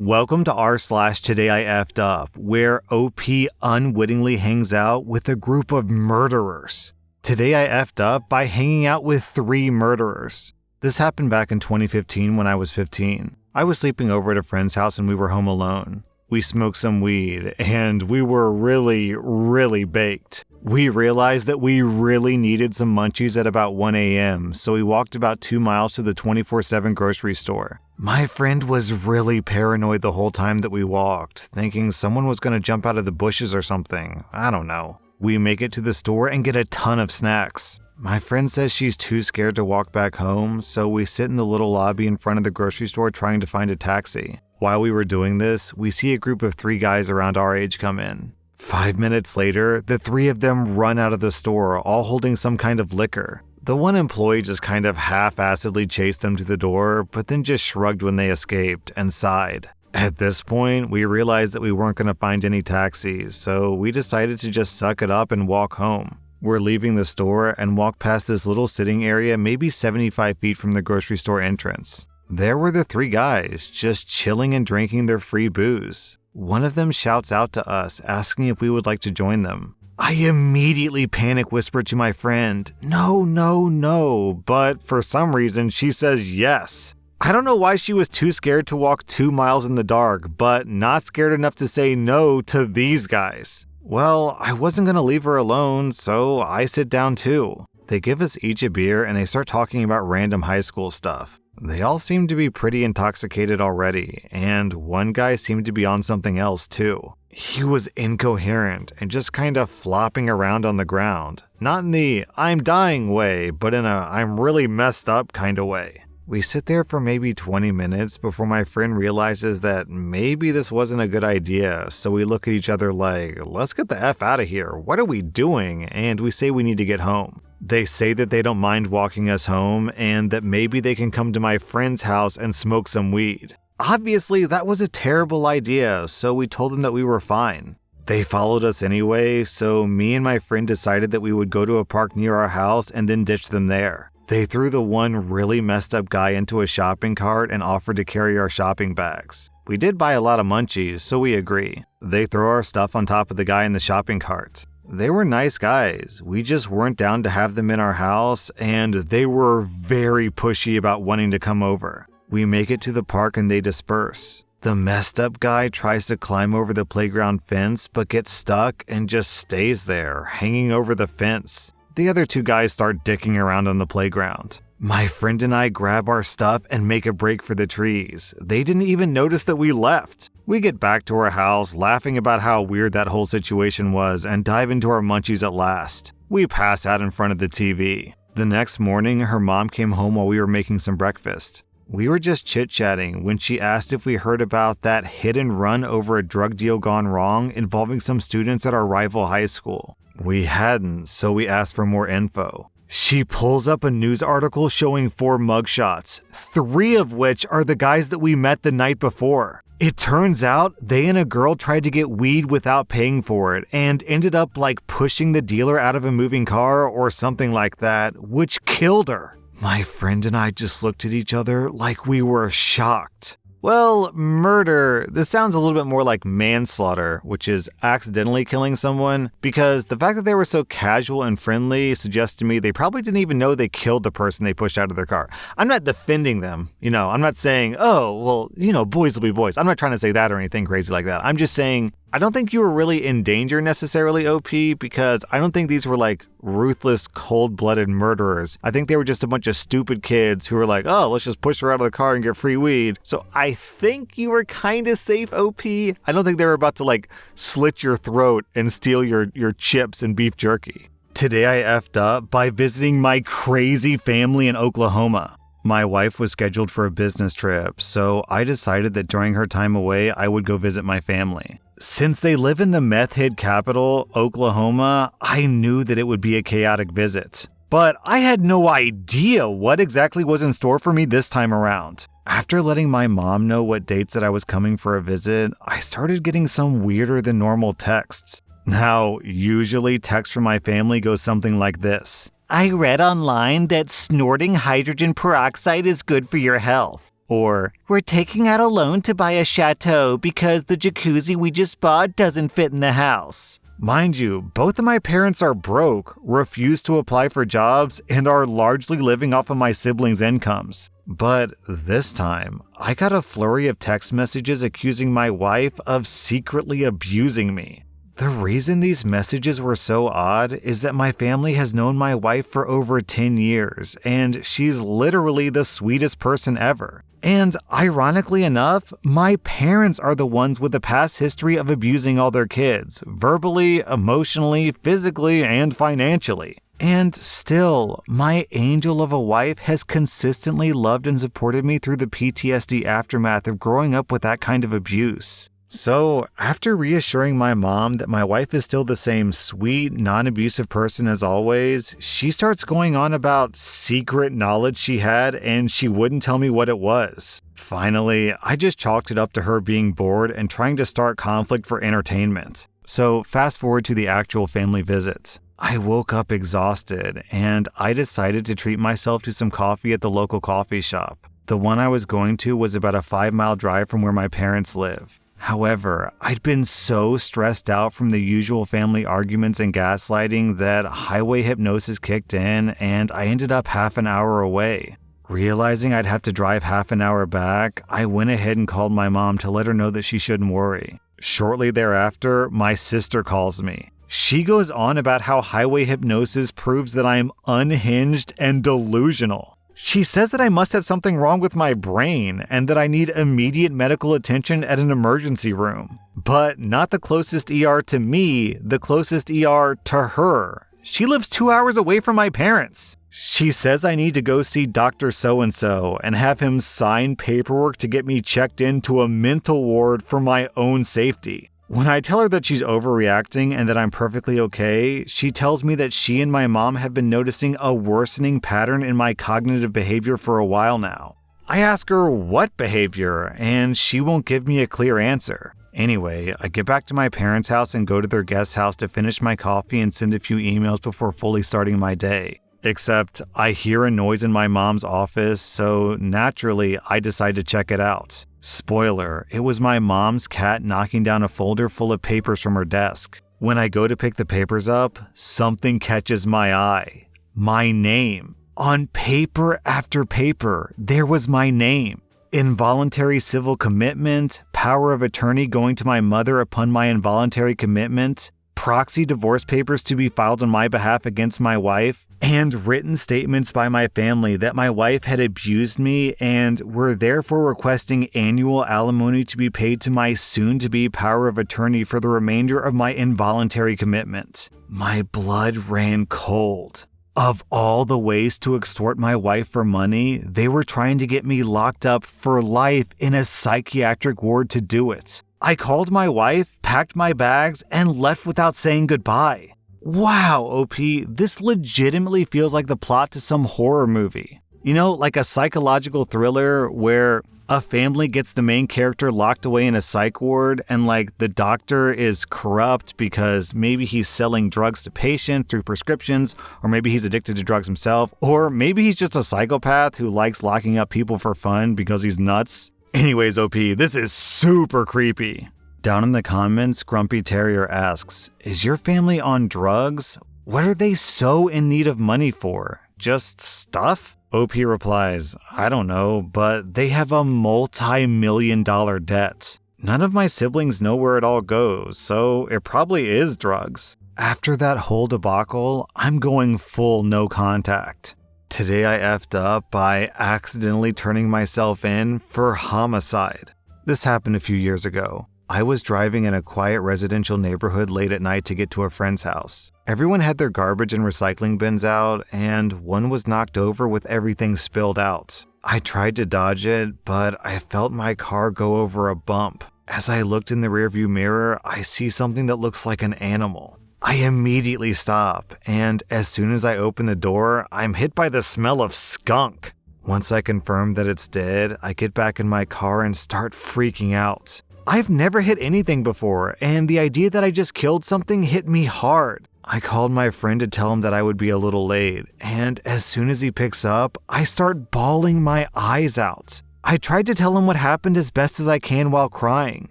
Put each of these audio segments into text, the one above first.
Welcome to rSlash Today I Effed Up, where OP unwittingly hangs out with a group of murderers. Today I effed up by hanging out with 3 murderers. This happened back in 2015 when I was 15. I was sleeping over at a friend's house and we were home alone. We smoked some weed and we were really baked. We realized that we really needed some munchies at about 1 a.m., so we walked about 2 miles to the 24/7 grocery store. My friend was really paranoid the whole time that we walked, thinking someone was going to jump out of the bushes or something. I don't know. We make it to the store and get a ton of snacks. My friend says she's too scared to walk back home, so we sit in the little lobby in front of the grocery store trying to find a taxi. While we were doing this, we see a group of 3 guys around our age come in. 5 minutes later, the 3 of them run out of the store, all holding some kind of liquor. The one employee just kind of half-assedly chased them to the door, but then just shrugged when they escaped and sighed. At this point, we realized that we weren't going to find any taxis, so we decided to just suck it up and walk home. We're leaving the store and walk past this little sitting area maybe 75 feet from the grocery store entrance. There were the 3 guys, just chilling and drinking their free booze. One of them shouts out to us, asking if we would like to join them. I immediately panic whispered to my friend, no, but for some reason she says yes. I don't know why she was too scared to walk 2 miles in the dark, but not scared enough to say no to these guys. Well, I wasn't going to leave her alone, so I sit down too. They give us each a beer and they start talking about random high school stuff. They all seem to be pretty intoxicated already, and one guy seemed to be on something else too. He was incoherent and just kind of flopping around on the ground. Not in the I'm dying way, but in a I'm really messed up kind of way. We sit there for maybe 20 minutes before my friend realizes that maybe this wasn't a good idea, so we look at each other like, let's get the F out of here, what are we doing? And we say we need to get home. They say that they don't mind walking us home and that maybe they can come to my friend's house and smoke some weed. Obviously, that was a terrible idea, so we told them that we were fine. They followed us anyway, so me and my friend decided that we would go to a park near our house and then ditch them there. They threw the one really messed up guy into a shopping cart and offered to carry our shopping bags. We did buy a lot of munchies, so we agree. They throw our stuff on top of the guy in the shopping cart. They were nice guys, we just weren't down to have them in our house, and they were very pushy about wanting to come over. We make it to the park and they disperse. The messed up guy tries to climb over the playground fence but gets stuck and just stays there, hanging over the fence. The other 2 guys start dicking around on the playground. My friend and I grab our stuff and make a break for the trees. They didn't even notice that we left. We get back to our house, laughing about how weird that whole situation was, and dive into our munchies at last. We pass out in front of the TV. The next morning, her mom came home while we were making some breakfast. We were just chit-chatting when she asked if we heard about that hit and run over a drug deal gone wrong involving some students at our rival high school. We hadn't, so we asked for more info. She pulls up a news article showing 4 mugshots, 3 of which are the guys that we met the night before. It turns out they and a girl tried to get weed without paying for it and ended up pushing the dealer out of a moving car or something like that, which killed her. My friend and I just looked at each other like we were shocked. Well, murder, this sounds a little bit more like manslaughter, which is accidentally killing someone, because the fact that they were so casual and friendly suggests to me they probably didn't even know they killed the person they pushed out of their car. I'm not defending them, I'm not saying, oh, well, boys will be boys. I'm not trying to say that or anything crazy like that. I'm just saying, I don't think you were really in danger necessarily, OP, because I don't think these were ruthless, cold-blooded murderers. I think they were just a bunch of stupid kids who were like, oh, let's just push her out of the car and get free weed. So I think you were kind of safe, OP. I don't think they were about to slit your throat and steal your chips and beef jerky. Today I effed up by visiting my crazy family in Oklahoma. My wife was scheduled for a business trip, so I decided that during her time away, I would go visit my family. Since they live in the meth head capital, Oklahoma, I knew that it would be a chaotic visit. But I had no idea what exactly was in store for me this time around. After letting my mom know what dates that I was coming for a visit, I started getting some weirder than normal texts. Now, usually text from my family goes something like this. I read online that snorting hydrogen peroxide is good for your health. Or, we're taking out a loan to buy a chateau because the jacuzzi we just bought doesn't fit in the house. Mind you, both of my parents are broke, refuse to apply for jobs, and are largely living off of my siblings' incomes. But this time, I got a flurry of text messages accusing my wife of secretly abusing me. The reason these messages were so odd is that my family has known my wife for over 10 years, and she's literally the sweetest person ever. And ironically enough, my parents are the ones with the past history of abusing all their kids, verbally, emotionally, physically, and financially. And still, my angel of a wife has consistently loved and supported me through the PTSD aftermath of growing up with that kind of abuse. So, after reassuring my mom that my wife is still the same sweet, non-abusive person as always, she starts going on about secret knowledge she had and she wouldn't tell me what it was. Finally, I just chalked it up to her being bored and trying to start conflict for entertainment. So, fast forward to the actual family visit. I woke up exhausted and I decided to treat myself to some coffee at the local coffee shop. The one I was going to was about a 5-mile drive from where my parents live. However, I'd been so stressed out from the usual family arguments and gaslighting that highway hypnosis kicked in and I ended up half an hour away. Realizing I'd have to drive half an hour back, I went ahead and called my mom to let her know that she shouldn't worry. Shortly thereafter, my sister calls me. She goes on about how highway hypnosis proves that I am unhinged and delusional. She says that I must have something wrong with my brain and that I need immediate medical attention at an emergency room. But not the closest ER to me, the closest ER to her. She lives 2 hours away from my parents. She says I need to go see Dr. So-and-so and have him sign paperwork to get me checked into a mental ward for my own safety. When I tell her that she's overreacting and that I'm perfectly okay, she tells me that she and my mom have been noticing a worsening pattern in my cognitive behavior for a while now. I ask her what behavior, and she won't give me a clear answer. Anyway, I get back to my parents' house and go to their guest house to finish my coffee and send a few emails before fully starting my day. Except I hear a noise in my mom's office, so naturally I decide to check it out. Spoiler, it was my mom's cat knocking down a folder full of papers from her desk. When I go to pick the papers up, something catches my eye. My name. On paper after paper, there was my name. Involuntary civil commitment, power of attorney going to my mother upon my involuntary commitment, proxy divorce papers to be filed on my behalf against my wife, and written statements by my family that my wife had abused me and were therefore requesting annual alimony to be paid to my soon-to-be power of attorney for the remainder of my involuntary commitment. My blood ran cold. Of all the ways to extort my wife for money, they were trying to get me locked up for life in a psychiatric ward to do it. I called my wife, packed my bags, and left without saying goodbye. Wow, OP, this legitimately feels like the plot to some horror movie. You know, like a psychological thriller where a family gets the main character locked away in a psych ward and like the doctor is corrupt because maybe he's selling drugs to patients through prescriptions, or maybe he's addicted to drugs himself, or maybe he's just a psychopath who likes locking up people for fun because he's nuts. Anyways, OP, this is super creepy. Down in the comments, Grumpy Terrier asks, is your family on drugs? What are they so in need of money for? Just stuff? OP replies, I don't know, but they have a multi-million-dollar debt. None of my siblings know where it all goes, so it probably is drugs. After that whole debacle, I'm going full no contact. Today I effed up by accidentally turning myself in for homicide. This happened a few years ago. I was driving in a quiet residential neighborhood late at night to get to a friend's house. Everyone had their garbage and recycling bins out, and one was knocked over with everything spilled out. I tried to dodge it, but I felt my car go over a bump. As I looked in the rearview mirror, I see something that looks like an animal. I immediately stop, and as soon as I open the door, I'm hit by the smell of skunk. Once I confirm that it's dead, I get back in my car and start freaking out. I've never hit anything before, and the idea that I just killed something hit me hard. I called my friend to tell him that I would be a little late, and as soon as he picks up, I start bawling my eyes out. I tried to tell him what happened as best as I can while crying.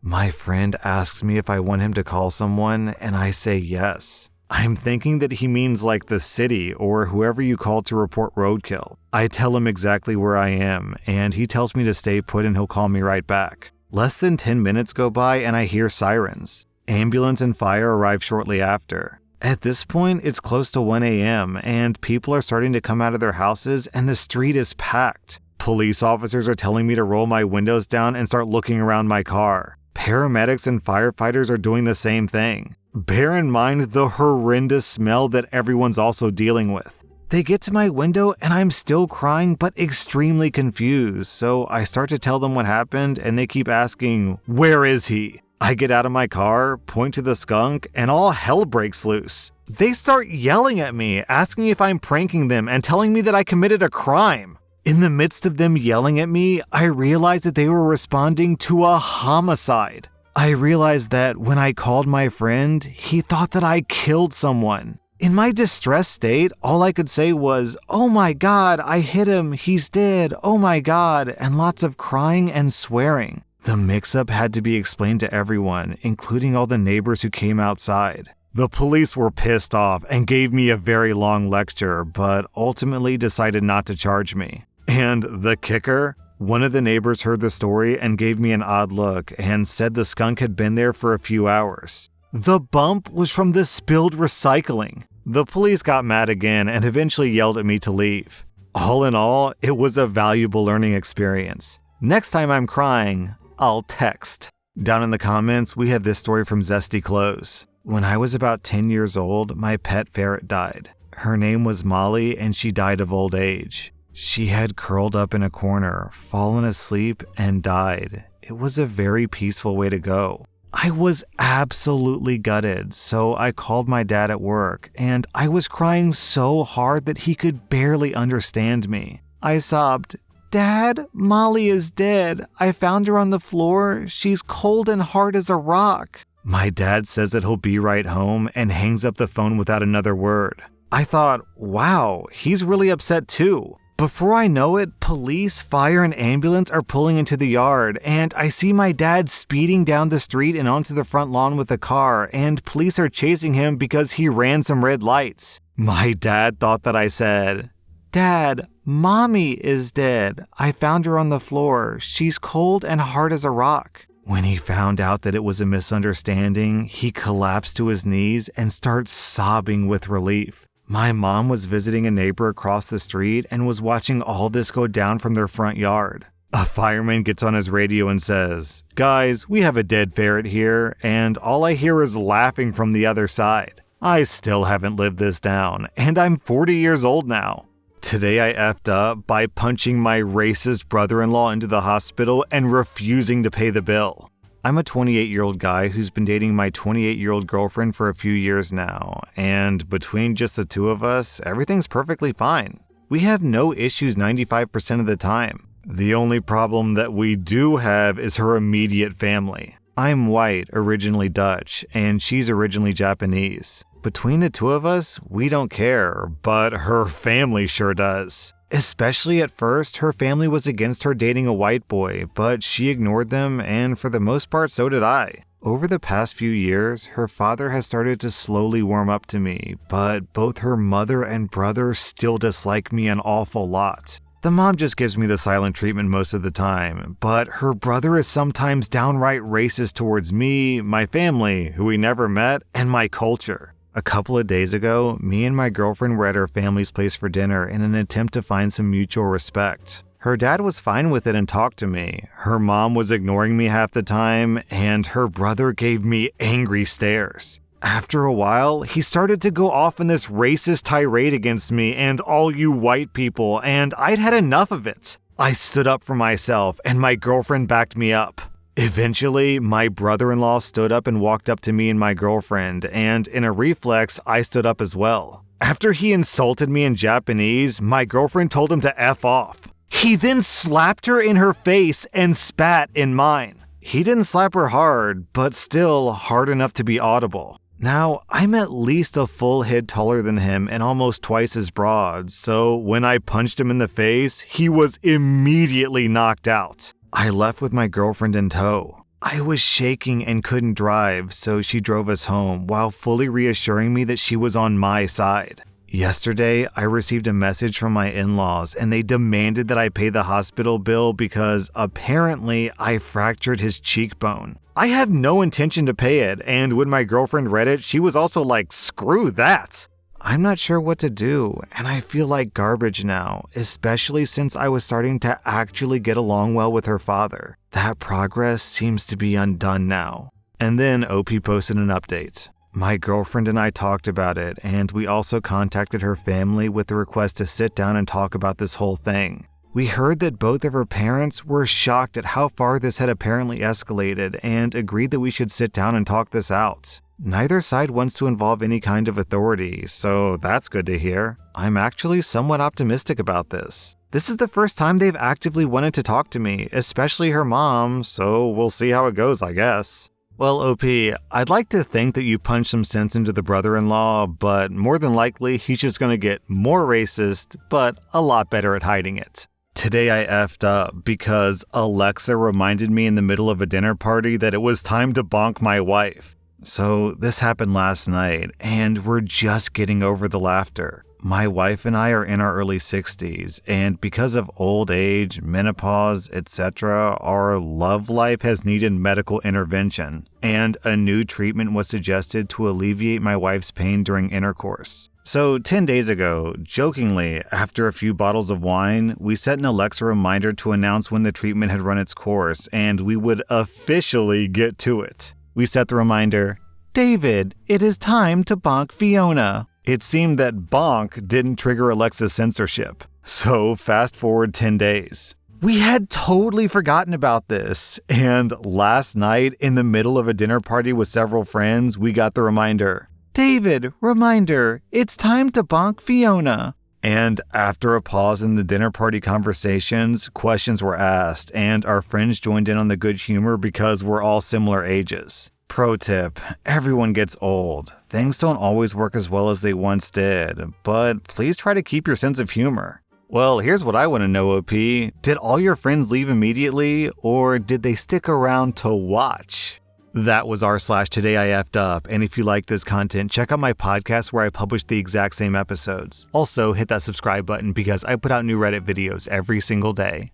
My friend asks me if I want him to call someone, and I say yes. I'm thinking that he means like the city or whoever you called to report roadkill. I tell him exactly where I am, and he tells me to stay put and he'll call me right back. Less than 10 minutes go by and I hear sirens. Ambulance and fire arrive shortly after. At this point, it's close to 1 a.m. and people are starting to come out of their houses and the street is packed. Police officers are telling me to roll my windows down and start looking around my car. Paramedics and firefighters are doing the same thing. Bear in mind the horrendous smell that everyone's also dealing with. They get to my window and I'm still crying but extremely confused, so I start to tell them what happened and they keep asking, "Where is he?" I get out of my car, point to the skunk, and all hell breaks loose. They start yelling at me, asking if I'm pranking them and telling me that I committed a crime. In the midst of them yelling at me, I realized that they were responding to a homicide. I realized that when I called my friend, he thought that I killed someone. In my distressed state, all I could say was, "Oh my God, I hit him, he's dead, oh my God," and lots of crying and swearing. The mix-up had to be explained to everyone, including all the neighbors who came outside. The police were pissed off and gave me a very long lecture, but ultimately decided not to charge me. And the kicker? One of the neighbors heard the story and gave me an odd look and said the skunk had been there for a few hours. The bump was from the spilled recycling. The police got mad again and eventually yelled at me to leave. All in all, it was a valuable learning experience. Next time I'm crying, I'll text. Down in the comments, we have this story from Zesty Clothes. When I was about 10 years old, my pet ferret died. Her name was Molly and she died of old age. She had curled up in a corner, fallen asleep, and died. It was a very peaceful way to go. I was absolutely gutted, so I called my dad at work, and I was crying so hard that he could barely understand me. I sobbed, "Dad, Molly is dead. I found her on the floor. She's cold and hard as a rock." My dad says that he'll be right home and hangs up the phone without another word. I thought, wow, he's really upset too. Before I know it, police, fire, and ambulance are pulling into the yard, and I see my dad speeding down the street and onto the front lawn with a car, and police are chasing him because he ran some red lights. My dad thought that I said, "Dad, Mommy is dead. I found her on the floor. She's cold and hard as a rock." When he found out that it was a misunderstanding, he collapsed to his knees and starts sobbing with relief. My mom was visiting a neighbor across the street and was watching all this go down from their front yard. A fireman gets on his radio and says, "Guys, we have a dead ferret here," and all I hear is laughing from the other side. I still haven't lived this down, and I'm 40 years old now. Today I effed up by punching my racist brother-in-law into the hospital and refusing to pay the bill. I'm a 28-year-old guy who's been dating my 28-year-old girlfriend for a few years now, and between just the two of us, everything's perfectly fine. We have no issues 95% of the time. The only problem that we do have is her immediate family. I'm white, originally Dutch, and she's originally Japanese. Between the two of us, we don't care, but her family sure does. Especially at first, her family was against her dating a white boy, but she ignored them, and for the most part, so did I. Over the past few years, her father has started to slowly warm up to me, but both her mother and brother still dislike me an awful lot. The mom just gives me the silent treatment most of the time, but her brother is sometimes downright racist towards me, my family, who we never met, and my culture. A couple of days ago, me and my girlfriend were at her family's place for dinner in an attempt to find some mutual respect. Her dad was fine with it and talked to me. Her mom was ignoring me half the time, and her brother gave me angry stares. After a while, he started to go off in this racist tirade against me and all you white people, and I'd had enough of it. I stood up for myself, and my girlfriend backed me up. Eventually, my brother-in-law stood up and walked up to me and my girlfriend, and in a reflex, I stood up as well. After he insulted me in Japanese, my girlfriend told him to F off. He then slapped her in her face and spat in mine. He didn't slap her hard, but still hard enough to be audible. Now, I'm at least a full head taller than him and almost twice as broad, so when I punched him in the face, he was immediately knocked out. I left with my girlfriend in tow. I was shaking and couldn't drive, so she drove us home while fully reassuring me that she was on my side. Yesterday, I received a message from my in-laws and they demanded that I pay the hospital bill because apparently I fractured his cheekbone. I have no intention to pay it, and when my girlfriend read it, she was also like, screw that. I'm not sure what to do, and I feel like garbage now, especially since I was starting to actually get along well with her father. That progress seems to be undone now. And then OP posted an update. My girlfriend and I talked about it, and we also contacted her family with the request to sit down and talk about this whole thing. We heard that both of her parents were shocked at how far this had apparently escalated and agreed that we should sit down and talk this out. Neither side wants to involve any kind of authority, so that's good to hear. I'm actually somewhat optimistic about this. This is the first time they've actively wanted to talk to me, especially her mom, so we'll see how it goes, I guess. Well, OP, I'd like to think that you punched some sense into the brother-in-law, but more than likely, he's just gonna get more racist, but a lot better at hiding it. Today I effed up because Alexa reminded me in the middle of a dinner party that it was time to bonk my wife. So this happened last night, and we're just getting over the laughter. My wife and I are in our early 60s, and because of old age, menopause, etc., our love life has needed medical intervention, and a new treatment was suggested to alleviate my wife's pain during intercourse. So 10 days ago, jokingly, after a few bottles of wine, we set an Alexa reminder to announce when the treatment had run its course, and we would officially get to it. We set the reminder, "David, it is time to bonk Fiona." It seemed that bonk didn't trigger Alexa's censorship. So fast forward 10 days. We had totally forgotten about this, and last night, in the middle of a dinner party with several friends, we got the reminder, "David, reminder, it's time to bonk Fiona." And after a pause in the dinner party conversations, questions were asked, and our friends joined in on the good humor because we're all similar ages. Pro tip, everyone gets old. Things don't always work as well as they once did, but please try to keep your sense of humor. Well, here's what I want to know, OP. Did all your friends leave immediately, or did they stick around to watch? That was rSlash Today I Effed Up, and if you like this content, check out my podcast where I publish the exact same episodes. Also, hit that subscribe button because I put out new Reddit videos every single day.